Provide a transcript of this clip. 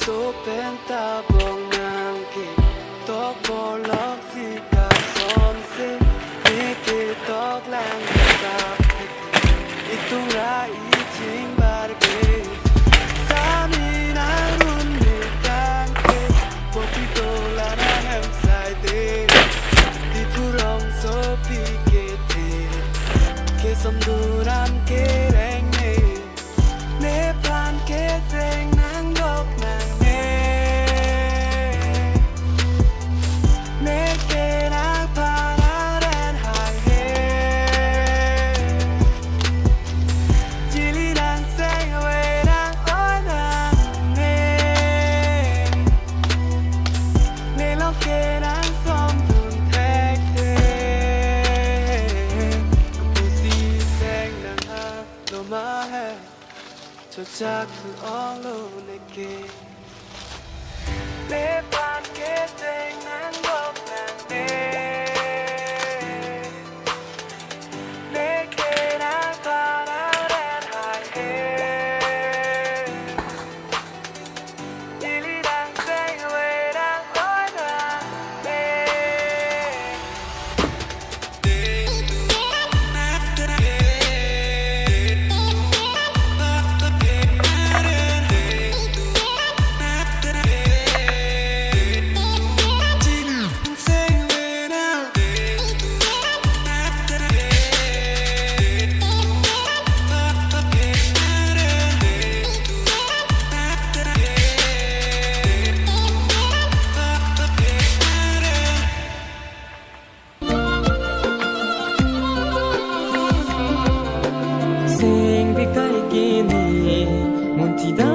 so penta bong nang ki tok bo lok si ka som se ni ki tok lang sa itung ra I ching bar ke sa mi na run ni kang ke po ti to la na hem sai de ti tu rong so pi ke te ke som du nam ke reng ne ne pan ke seng nang gok nang ne ne ke na pa na ren hai he chỉ li đang seng away đang oi nang ne lo ke đang som dun thek te ku si seng nang ha lo ma hai cho chắc từ all over again để bạn kết tình nắng bốc nàng để kê nắng ta đã đen hài hê chỉ lý đang say away đang nói nàng Sing bi kai ki ni mun ti da